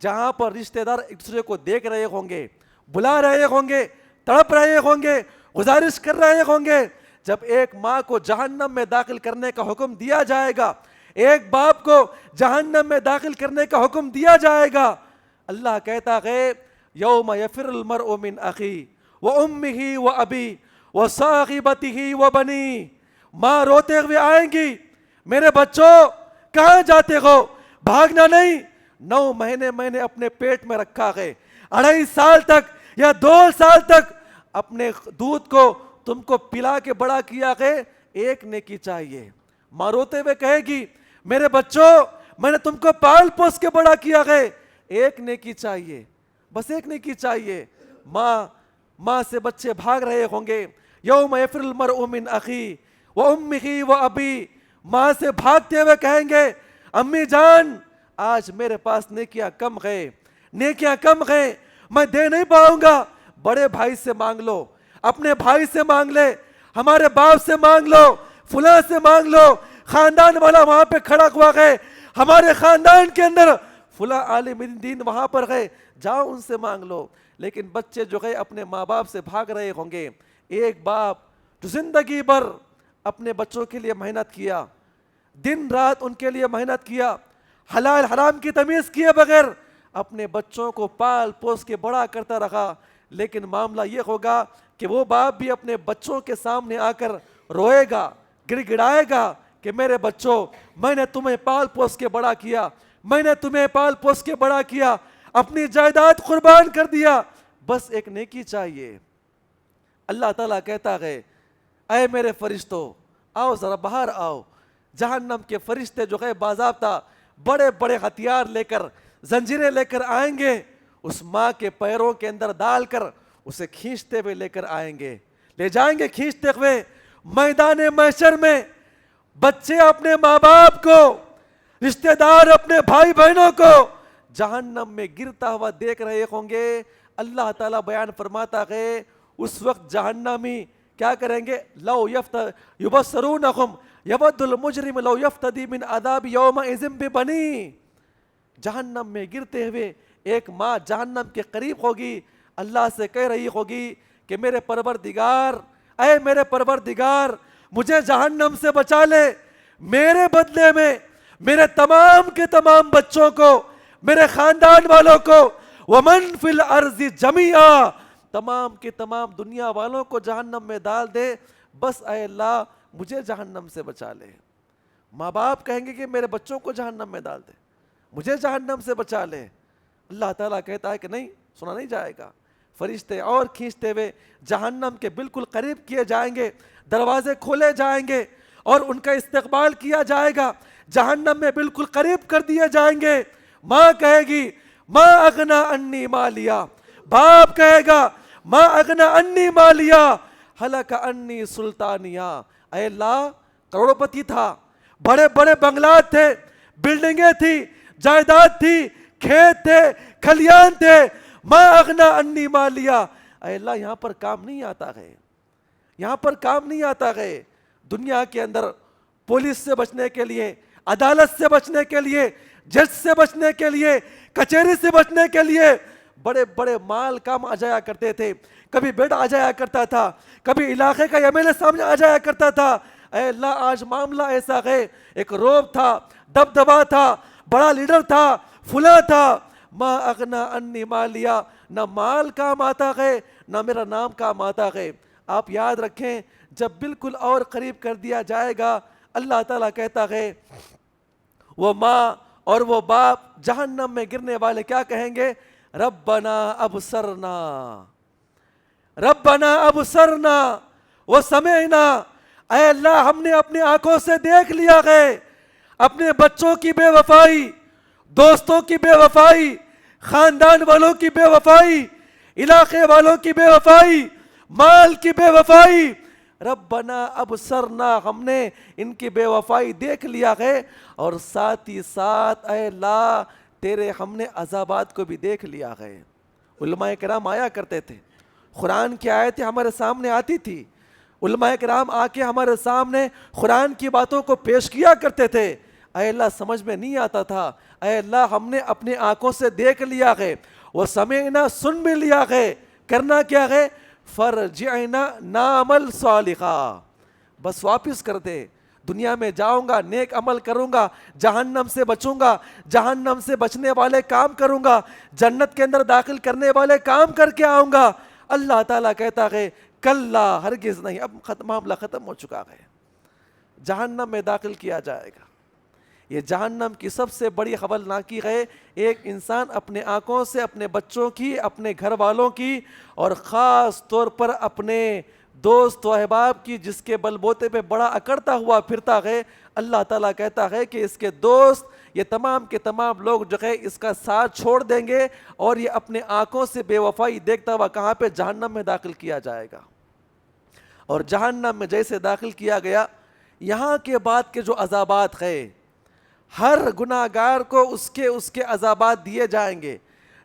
جہاں پر رشتہ دار ایک دوسرے کو دیکھ رہے ہوں گے، بلا رہے ہوں گے، تڑپ رہے ہوں گے، گزارش کر رہے ہوں گے۔ جب ایک ماں کو جہنم میں داخل کرنے کا حکم دیا جائے گا، ایک باپ کو جہنم میں داخل کرنے کا حکم دیا جائے گا. اللہ کہتا ہے یوم یفر المرء من اخی وامہ وابی وصاحبتہ وبنی. ماں روتے ہوئے آئیں گی, میرے بچوں کہاں جاتے ہو, بھاگنا نہیں. 9 مہینے میں نے اپنے پیٹ میں رکھا ہے, 2.5 سال تک یا 2 سال تک اپنے دودھ کو تم کو پلا کے بڑا کیا ہے, ایک نیکی چاہیے. ماں روتے ہوئے کہے گی میرے بچوں میں نے تم کو پال پوس کے بڑا کیا ہے, ایک نیکی چاہیے, بس ایک نیکی چاہیے. ماں سے بچے بھاگ رہے ہوں گے. یوم یفر المرء من اخی وامہ وابی. ماں سے بھاگتے ہوئے کہیں گے امی جان آج میرے پاس نیکیاں کم ہیں, میں دے نہیں پاؤں گا. بڑے بھائی سے مانگ لو, اپنے بھائی سے مانگ لے, ہمارے باپ سے مانگ لو, فلاں سے مانگ لو. خاندان والا وہاں پہ کھڑا ہوا ہے, ہمارے خاندان کے اندر فلاں عالم دین وہاں پر ہے, جاؤ ان سے مانگ لو. لیکن بچے جو ہے اپنے ماں باپ سے بھاگ رہے ہوں گے. ایک باپ جو زندگی بھر اپنے بچوں کے لیے محنت کیا, دن رات ان کے لیے محنت کیا, حلال حرام کی تمیز کیے بغیر اپنے بچوں کو پال پوس کے بڑا کرتا رہا, لیکن معاملہ یہ ہوگا کہ وہ باپ بھی اپنے بچوں کے سامنے آ کر روئے گا, گڑ گڑائے گا کہ میرے بچوں میں نے تمہیں پال پوس کے بڑا کیا, میں نے تمہیں پال پوس کے بڑا کیا, اپنی جائیداد قربان کر دیا, بس ایک نیکی چاہیے. اللہ تعالیٰ کہتا ہے اے میرے فرشتوں آؤ ذرا باہر آؤ. جہنم کے فرشتے جو ہے باضابطہ بڑے بڑے ہتھیار لے کر, زنجیریں لے کر آئیں گے, اس ماں کے پیروں کے اندر ڈال کر اسے کھینچتے ہوئے لے کر آئیں گے, لے جائیں گے کھینچتے ہوئے میدان محشر میں. بچے اپنے ماں باپ کو, رشتہ دار اپنے بھائی بہنوں کو جہنم میں گرتا ہوا دیکھ رہے ہوں گے. اللہ تعالیٰ بیان فرماتا ہے اس وقت جہنمی کیا کریں گے, لو یبصرونہم یود المجرم لو یفتدی من عذاب یومئذ ببنی. جہنم میں گرتے ہوئے ایک ماں جہنم کے قریب ہوگی, اللہ سے کہہ رہی ہوگی کہ میرے پروردگار, اے میرے پروردگار مجھے جہنم سے بچا لے, میرے بدلے میں میرے تمام کے تمام بچوں کو, میرے خاندان والوں کو, ومن فی الارض جمیعا, تمام کے تمام دنیا والوں کو جہنم میں ڈال دے, بس اے اللہ مجھے جہنم سے بچا لے. ماں باپ کہیں گے کہ میرے بچوں کو جہنم میں ڈال دے, مجھے جہنم سے بچا لے. اللہ تعالیٰ کہتا ہے کہ نہیں, سنا نہیں جائے گا. فرشتے اور کھینچتے ہوئے جہنم کے بالکل قریب کیے جائیں گے, دروازے کھولے جائیں گے اور ان کا استقبال کیا جائے گا, جہنم میں بالکل قریب کر دیے جائیں گے. ماں کہے گی ما اغنا انی مالیا, باپ کہے گا ما اغنا انی مالیا ہلک انی سلطانیہ. اے اللہ کروڑ پتی تھا, بڑے بڑے بنگلات تھے, بلڈنگیں تھی, جائیداد تھی, کھیت تھے, کھلیان تھے, ما اغنا انی مالیا. اے اللہ یہاں پر کام نہیں آتا ہے, یہاں پر کام نہیں آتا ہے. دنیا کے اندر پولیس سے بچنے کے لیے, عدالت سے بچنے کے لیے, جج سے بچنے کے لیے, کچہری سے بچنے کے لیے بڑے بڑے مال کام آ جایا کرتے تھے. کبھی بیڈ آ جایا کرتا تھا, کبھی علاقے کا ایم ایل اے سامنے آ جایا کرتا تھا. اے اللہ آج معاملہ ایسا ہے, ایک روب تھا, دبدبا تھا, بڑا لیڈر تھا, فلاں تھا, ما اغنا انی مالیا, نہ مال کام آتا ہے نہ میرا نام کام آتا ہے. آپ یاد رکھیں جب بالکل اور قریب کر دیا جائے گا, اللہ تعالیٰ کہتا ہے وہ ماں اور وہ باپ جہنم میں گرنے والے کیا کہیں گے, ربنا ابصرنا, ربنا ابصرنا وسمعنا. اے اللہ ہم نے اپنی آنکھوں سے دیکھ لیا ہے اپنے بچوں کی بے وفائی, دوستوں کی بے وفائی, خاندان والوں کی بے وفائی, علاقے والوں کی بے وفائی, مال کی بے وفائی. ربنا ابصرنا, ہم نے ان کی بے وفائی دیکھ لیا ہے, اور ساتھ ہی ساتھ اے اللہ تیرے ہم نے عذابات کو بھی دیکھ لیا ہے. علماء کرام آیا کرتے تھے, قرآن کی آیتیں ہمارے سامنے آتی تھی, علماء کرام آ کے ہمارے سامنے قرآن کی باتوں کو پیش کیا کرتے تھے. اے اللہ سمجھ میں نہیں آتا تھا, اے اللہ ہم نے اپنی آنکھوں سے دیکھ لیا ہے, وہ سمعنا سن بھی لیا ہے, کرنا کیا ہے, فرجعنا نعمل صالحا, بس واپس کر دے, دنیا میں جاؤں گا، نیک عمل کروں گا، جہنم سے بچوں گا، جہنم سے بچنے والے کام کروں گا، جنت کے اندر داخل کرنے والے کام کر کے آؤں گا. اللہ تعالیٰ کہتا ہے کلا، ہرگز نہیں، اب معاملہ ختم ہو چکا ہے، جہنم میں داخل کیا جائے گا. یہ جہنم کی سب سے بڑی خبرناکی ہے. ایک انسان اپنے آنکھوں سے اپنے بچوں کی، اپنے گھر والوں کی، اور خاص طور پر اپنے دوست و احباب کی، جس کے بل بوتے پہ بڑا اکڑتا ہوا پھرتا ہے، اللہ تعالیٰ کہتا ہے کہ اس کے دوست، یہ تمام کے تمام لوگ جو ہے اس کا ساتھ چھوڑ دیں گے، اور یہ اپنے آنکھوں سے بے وفائی دیکھتا ہوا کہاں پہ؟ جہنم میں داخل کیا جائے گا. اور جہنم میں جیسے داخل کیا گیا، یہاں کے بعد کے جو عذابات ہیں، ہر گناہ گار کو اس کے عذابات دیے جائیں گے.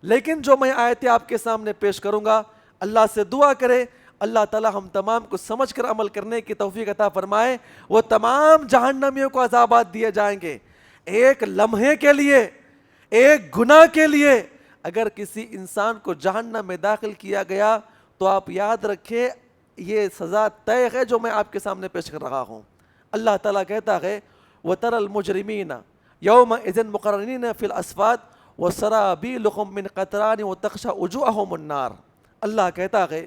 لیکن جو میں آیتیں آپ کے سامنے پیش کروں گا، اللہ سے دعا کرے اللہ تعالی ہم تمام کو سمجھ کر عمل کرنے کی توفیق عطا فرمائے. وہ تمام جہنمیوں کو عذابات دیے جائیں گے. ایک لمحے کے لیے، ایک گناہ کے لیے اگر کسی انسان کو جہنم میں داخل کیا گیا تو آپ یاد رکھیں یہ سزا طے ہے جو میں آپ کے سامنے پیش کر رہا ہوں. اللہ تعالیٰ کہتا ہے وَتَرَى الْمُجْرِمِينَ يَوْمَئِذٍ مُقَرَّنِينَ فِي الْأَصْفَادِ وَسَرَابِيلُهُم مِّن قَطْرَانٍ وَتَغْشَى وُجُوهَهُمُ النَّارُ. اللہ کہتا ہے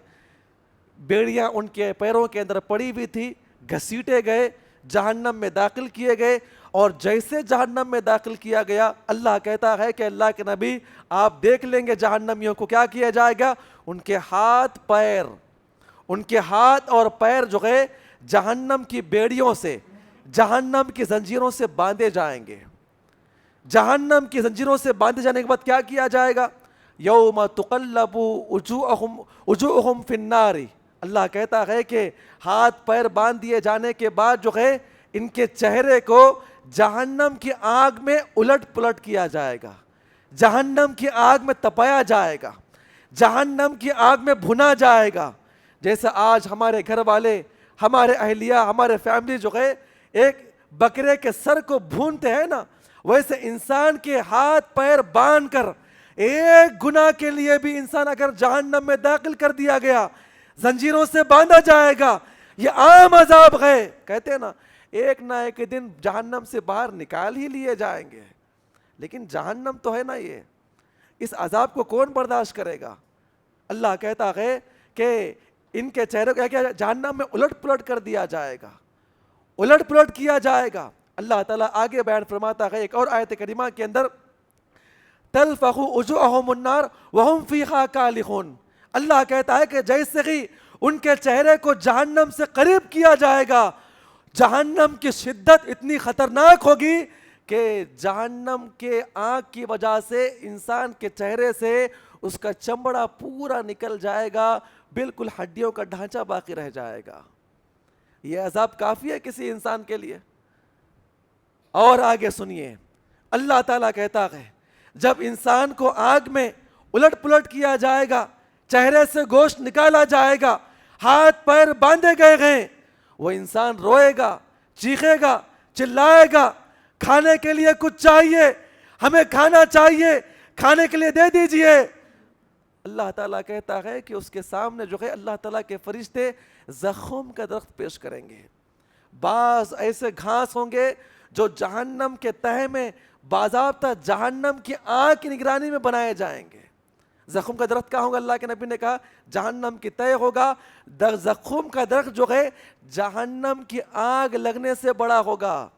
بیڑیاں ان کے پیروں کے اندر پڑی ہوئی تھی، گھسیٹے گئے، جہنم میں داخل کیے گئے، اور جیسے جہنم میں داخل کیا گیا اللہ کہتا ہے کہ اللہ کے نبی آپ دیکھ لیں گے جہنمیوں کو کیا کیا جائے گا. ان کے ہاتھ اور پیر جو ہے جہنم کی بیڑیوں سے، جہنم کی زنجیروں سے باندھے جائیں گے. جہنم کی زنجیروں سے باندھے جانے کے بعد کیا کیا جائے گا؟ یوم تقلب وجوہہم فی النار. اللہ کہتا ہے کہ ہاتھ پیر باندھ دیے جانے کے بعد جو ہے ان کے چہرے کو جہنم کی آگ میں الٹ پلٹ کیا جائے گا، جہنم کی آگ میں تپایا جائے گا، جہنم کی آگ میں بھنا جائے گا. جیسے آج ہمارے گھر والے، ہمارے اہلیہ، ہمارے فیملی جو ہے ایک بکرے کے سر کو بھونتے ہیں نا، ویسے انسان کے ہاتھ پیر باندھ کر ایک گناہ کے لیے بھی انسان اگر جہنم میں داخل کر دیا گیا، زنجیروں سے باندھا جائے گا. یہ عام عذاب ہے. کہتے ہیں نا ایک نہ ایک دن جہنم سے باہر نکال ہی لیے جائیں گے، لیکن جہنم تو ہے نا، یہ اس عذاب کو کون برداشت کرے گا؟ اللہ کہتا ہے کہ ان کے چہروں کو کیا جہنم میں الٹ پلٹ کر دیا جائے گا، الٹ پلٹ کیا جائے گا. اللہ تعالیٰ آگے بیان فرماتا ہے ایک اور آیت کریمہ کے اندر تلفح وجوہہم النار وہم فیہا کالحون. اللہ کہتا ہے کہ جیسے ہی ان کے چہرے کو جہنم سے قریب کیا جائے گا، جہنم کی شدت اتنی خطرناک ہوگی کہ جہنم کے آگ کی وجہ سے انسان کے چہرے سے اس کا چمڑا پورا نکل جائے گا، بالکل ہڈیوں کا ڈھانچہ باقی رہ جائے گا. یہ عذاب کافی ہے کسی انسان کے لیے. اور آگے سنیے، اللہ تعالیٰ کہتا ہے جب انسان کو آگ میں الٹ پلٹ کیا جائے گا، چہرے سے گوشت نکالا جائے گا، ہاتھ پیر باندھے گئے ہیں، وہ انسان روئے گا، چیخے گا، چلائے گا، کھانے کے لیے کچھ چاہیے، ہمیں کھانا چاہیے، کھانے کے لیے دے دیجئے. اللہ تعالیٰ کہتا ہے کہ اس کے سامنے جو ہے اللہ تعالیٰ کے فرشتے زخم کا درخت پیش کریں گے. بعض ایسے گھاس ہوں گے جو جہنم کے تہہ میں باضابطہ جہنم کی آگ کی نگرانی میں بنائے جائیں گے. زخم کا درخت کہاں ہوگا؟ اللہ کے نبی نے کہا جہنم کی تہہ ہوگا. زخم کا درخت جو ہے جہنم کی آگ لگنے سے بڑا ہوگا.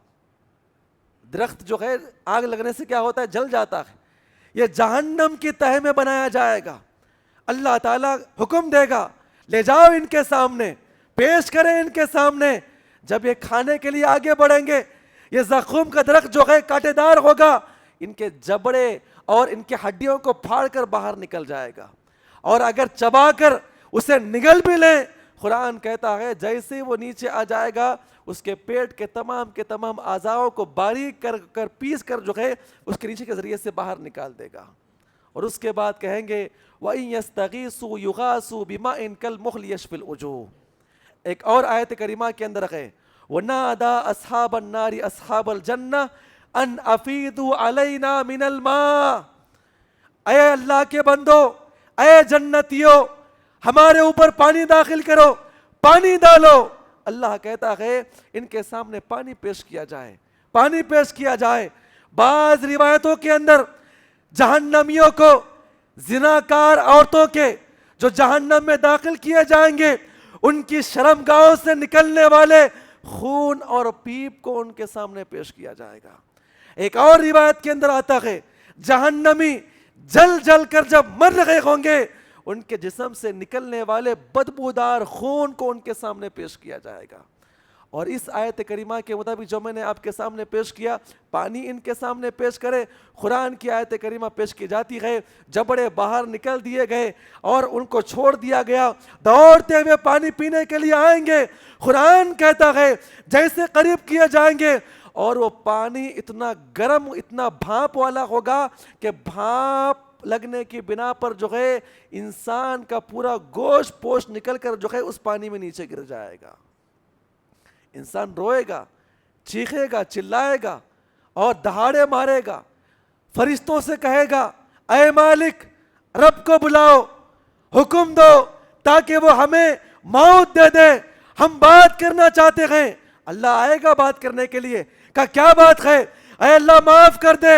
درخت جو ہے آگ لگنے سے کیا ہوتا ہے؟ جل جاتا ہے. یہ جہنم کی تہہ میں بنایا جائے گا. اللہ تعالیٰ حکم دے گا لے جاؤ ان کے سامنے، پیش کریں ان کے سامنے. جب یہ کھانے کے لیے آگے بڑھیں گے، یہ زخم کا درخت جو ہے کانٹے دار ہوگا، ان کے جبڑے اور ان کے ہڈیوں کو پھاڑ کر باہر نکل جائے گا. اور اگر چبا کر اسے نگل بھی لیں، قرآن کہتا ہے جیسے ہی وہ نیچے آ جائے گا اس کے پیٹ کے تمام اعضاؤں کو باریک کر پیس کر جو ہے اس کے نیچے کے ذریعے سے باہر نکال دے گا. اور اس کے بعد کہیں گے وَإِن يَسْتَغِيثُوا يُغَاثُوا بِمَاءٍ كَالْمُهْلِ يَشْفِي الْوُجُوهِ. ایک اور آیت کریمہ کے اندر ہے وَنَادَى أَصْحَابَ النَّارِ أَصْحَابَ الْجَنَّةِ أَنْ أَفِيضُوا عَلَيْنَا مِنَ الْمَاءِ. اے اللہ کے بندو، اے جنتیوں، ہمارے اوپر پانی داخل کرو، پانی ڈالو. اللہ کہتا ہے ان کے سامنے پانی پیش کیا جائے، پانی پیش کیا جائے۔ بعض روایتوں کے اندر جہنمیوں کو، زناکار عورتوں کے جو جہنم میں داخل کیے جائیں گے، ان کی شرمگاہوں سے نکلنے والے خون اور پیپ کو ان کے سامنے پیش کیا جائے گا۔ ایک اور روایت کے اندر آتا ہے جہنمی جل جل کر جب مر رہے ہوں گے، ان کے جسم سے نکلنے والے بدبودار خون کو ان کے سامنے پیش کیا جائے گا۔ اور اس آیت کریمہ کے مطابق جو میں نے آپ کے سامنے پیش کیا، پانی ان کے سامنے پیش کرے، قرآن کی آیت کریمہ پیش کی جاتی ہے، جبڑے باہر نکل دیے گئے اور ان کو چھوڑ دیا گیا، دوڑتے ہوئے پانی پینے کے لیے آئیں گے۔ قرآن کہتا ہے جیسے قریب کیے جائیں گے اور وہ پانی اتنا گرم، اتنا بھاپ والا ہوگا کہ بھاپ لگنے کی بنا پر جو ہے انسان کا پورا گوشت پوشت نکل کر جو ہے اس پانی میں نیچے گر جائے گا۔ انسان روئے گا، چیخے گا، چلائے گا اور دہاڑے مارے گا، فرشتوں سے کہے گا اے مالک رب کو بلاؤ، حکم دو تاکہ وہ ہمیں موت دے دے، ہم بات کرنا چاہتے ہیں۔ اللہ آئے گا بات کرنے کے لیے، کہ کیا بات ہے؟ اے اللہ معاف کر دے،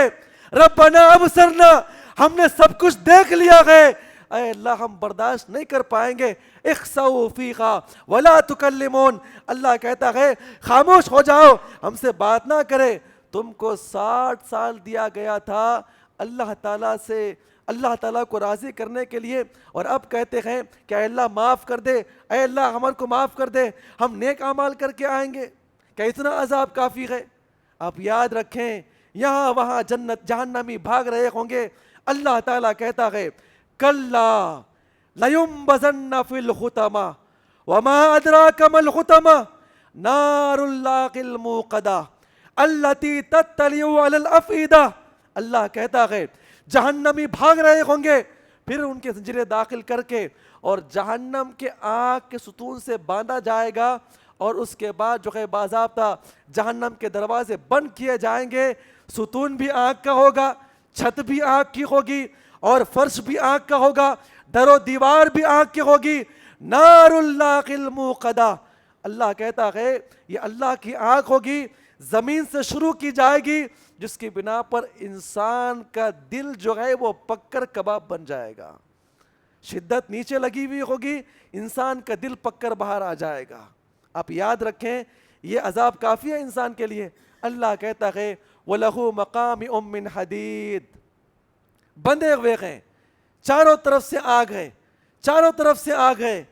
ربنا ابصرنا، ہم نے سب کچھ دیکھ لیا ہے، اے اللہ ہم برداشت نہیں کر پائیں گے، اخسؤوا فیہا ولا تکلمون، اللہ کہتا ہے خاموش ہو جاؤ، ہم سے بات نہ کرے۔ تم کو 60 سال دیا گیا تھا اللہ تعالیٰ سے، اللہ تعالیٰ کو راضی کرنے کے لیے، اور اب کہتے ہیں کہ اے اللہ معاف کر دے، اے اللہ ہمارے کو معاف کر دے، ہم نیک اعمال کر کے آئیں گے، کیا اتنا عذاب کافی ہے؟ آپ یاد رکھیں یہاں وہاں جنت جہنمی بھاگ رہے ہوں گے، اللہ تعالیٰ کہتا ہے کلا لینبذن فی الحطمہ وما ادراک ما الحطمہ نار اللہ الموقدہ التی تطلع علی الافئدہ، اللہ کہتا ہے جہنمی بھاگ رہے ہوں گے، پھر ان کے زنجیریں داخل کر کے اور جہنم کے آگ کے ستون سے باندھا جائے گا، اور اس کے بعد جو ہے باضابطہ جہنم کے دروازے بند کیے جائیں گے، ستون بھی آگ کا ہوگا، چھت بھی آگ کی ہوگی اور فرش بھی آگ کا ہوگا، در و دیوار بھی آگ کی ہوگی، نار اللہ الموقدہ، اللہ کہتا ہے یہ اللہ کی آگ ہوگی، زمین سے شروع کی جائے گی، جس کی بنا پر انسان کا دل جو ہے وہ پک کر کباب بن جائے گا، شدت نیچے لگی ہوئی ہوگی، انسان کا دل پک کر باہر آ جائے گا۔ آپ یاد رکھیں یہ عذاب کافی ہے انسان کے لیے۔ اللہ کہتا ہے وَلَهُ مَقَامِعٌ مِّنْ حَدِيدٍ، بندے ہوئے ہیں، چاروں طرف سے آگ ہے، چاروں طرف سے آگ ہے۔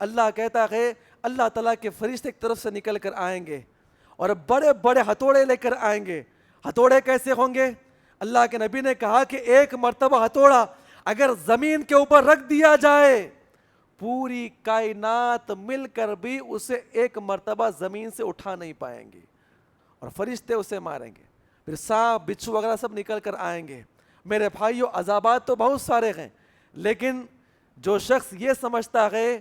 اللہ کہتا ہے اللہ تعالیٰ کے فرشتے ایک طرف سے نکل کر آئیں گے اور بڑے بڑے ہتھوڑے لے کر آئیں گے۔ ہتھوڑے کیسے ہوں گے؟ اللہ کے نبی نے کہا کہ ایک مرتبہ ہتھوڑا اگر زمین کے اوپر رکھ دیا جائے، پوری کائنات مل کر بھی اسے ایک مرتبہ زمین سے اٹھا نہیں پائیں گے، اور فرشتے اسے ماریں گے، پھر سانپ بچھو وغیرہ سب نکل کر آئیں گے۔ میرے بھائیو عذابات تو بہت سارے ہیں، لیکن جو شخص یہ سمجھتا ہے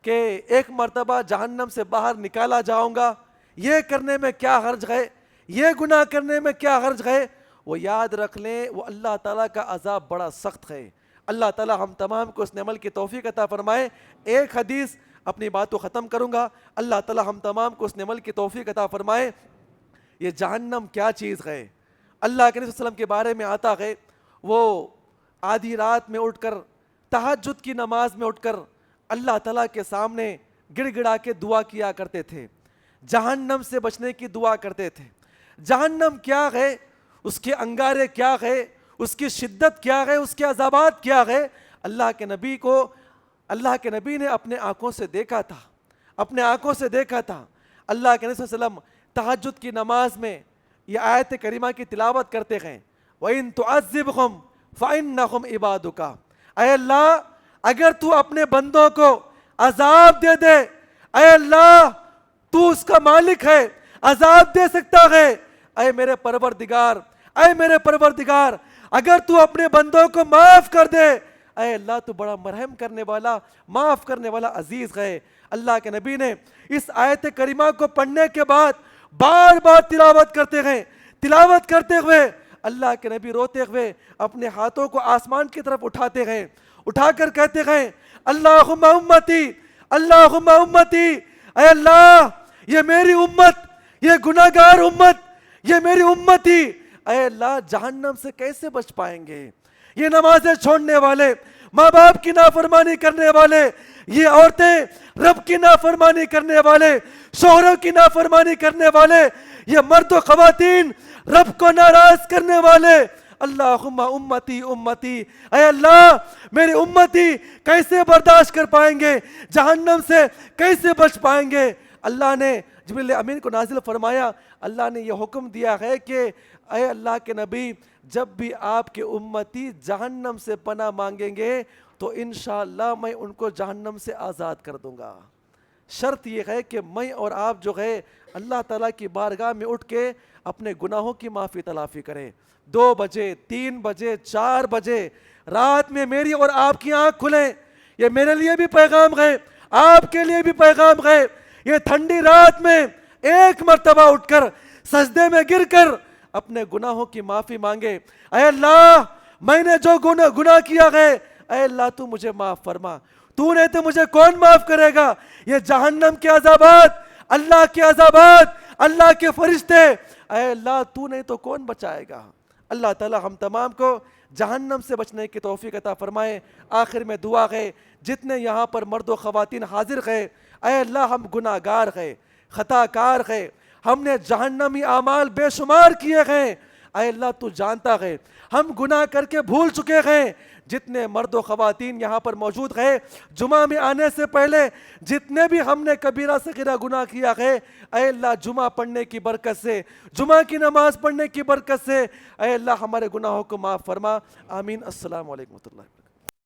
کہ ایک مرتبہ جہنم سے باہر نکالا جاؤں گا، یہ کرنے میں کیا حرج ہے، یہ گناہ کرنے میں کیا حرج ہے، وہ یاد رکھ لیں وہ اللہ تعالیٰ کا عذاب بڑا سخت ہے۔ اللہ تعالیٰ ہم تمام کو اس عمل کی توفیق عطا فرمائے۔ ایک حدیث اپنی بات کو ختم کروں گا، اللہ تعالیٰ ہم تمام کو اس عمل کی توفیق عطا فرمائے۔ یہ جہنم کیا چیز ہے؟ اللہ کے نبی صلی اللہ علیہ وسلم کے بارے میں آتا ہے وہ آدھی رات میں اٹھ کر، تہجد کی نماز میں اٹھ کر اللہ تعالیٰ کے سامنے گڑ گڑا کے دعا کیا کرتے تھے، جہنم سے بچنے کی دعا کرتے تھے۔ جہنم کیا ہے، اس کے انگارے کیا ہے، اس کی شدت کیا ہے، اس کے عذابات کیا ہے، اللہ کے نبی نے اپنے آنکھوں سے دیکھا تھا، اپنے آنکھوں سے دیکھا تھا۔ اللہ کے نبی صلی اللہ علیہ وسلم تہجد کی نماز میں یہ آیت کریمہ کی تلاوت کرتے ہیں، وَإِن تُعَذِّبْهُمْ فَإِنَّهُمْ عِبَادُكَ، اے اللہ اگر تو اپنے بندوں کو عذاب دے دے، اے اللہ تو اس کا مالک ہے، عذاب دے سکتا ہے، اے میرے پروردگار، اے میرے پروردگار اگر تو اپنے بندوں کو معاف کر دے، اے اللہ تو بڑا مرحم کرنے والا، معاف کرنے والا عزیز ہے۔ اللہ کے نبی نے اس آیت کریمہ کو پڑھنے کے بعد بار بار تلاوت کرتے ہیں، تلاوت کرتے ہوئے اللہ کے نبی روتے ہوئے اپنے ہاتھوں کو آسمان کی طرف اٹھاتے ہیں، اٹھا کر کہتے ہیں اللہم امتی، اللہم امتی، اے اللہ یہ میری امت، یہ گناہگار امت، یہ میری امتی اے اللہ جہنم سے کیسے بچ پائیں گے؟ یہ نمازیں چھوڑنے والے، ماں باپ کی نافرمانی کرنے والے، یہ عورتیں رب کی نافرمانی کرنے والے، شوہروں کی نافرمانی کرنے والے، یہ مرد و خواتین رب کو ناراض کرنے والے، اللہم امتی امتی، اے اللہ میری امتی کیسے برداشت کر پائیں گے؟ جہنم سے کیسے بچ پائیں گے؟ اللہ نے جبریل امین کو نازل فرمایا، اللہ نے یہ حکم دیا ہے کہ اے اللہ کے نبی جب بھی آپ کے امتی جہنم سے پناہ مانگیں گے تو انشاءاللہ میں ان کو جہنم سے آزاد کر دوں گا۔ شرط یہ ہے کہ میں اور آپ جو ہے اللہ تعالیٰ کی بارگاہ میں اٹھ کے اپنے گناہوں کی معافی تلافی کریں۔ 2 بجے 3 بجے 4 بجے رات میں میری اور آپ کی آنکھ کھلیں، یہ میرے لیے بھی پیغام ہے، آپ کے لیے بھی پیغام ہے۔ یہ ٹھنڈی رات میں ایک مرتبہ اٹھ کر سجدے میں گر کر اپنے گناہوں کی معافی مانگے، اے اللہ میں نے جو گناہ کیا ہے اے اللہ تو مجھے معاف فرما، تو نے تو مجھے کون معاف کرے گا؟ یہ جہنم کے عذابات، اللہ کے عذابات، اللہ کے فرشتے، اے اللہ تو نہیں تو کون بچائے گا؟ اللہ تعالی ہم تمام کو جہنم سے بچنے کی توفیق عطا فرمائے۔ آخر میں دعا ہے، جتنے یہاں پر مرد و خواتین حاضر ہیں، اے اللہ ہم گناہ گار ہیں، خطا کار ہیں، ہم نے جہنمی اعمال بے شمار کیے ہیں، اے اللہ تو جانتا ہے، ہم گناہ کر کے بھول چکے ہیں۔ جتنے مرد و خواتین یہاں پر موجود ہیں، جمعہ میں آنے سے پہلے جتنے بھی ہم نے کبیرہ صغیرہ گناہ کیا ہے، اے اللہ جمعہ پڑھنے کی برکت سے، جمعہ کی نماز پڑھنے کی برکت سے اے اللہ ہمارے گناہوں کو معاف فرما، آمین۔ السلام علیکم و رحمۃ اللہ۔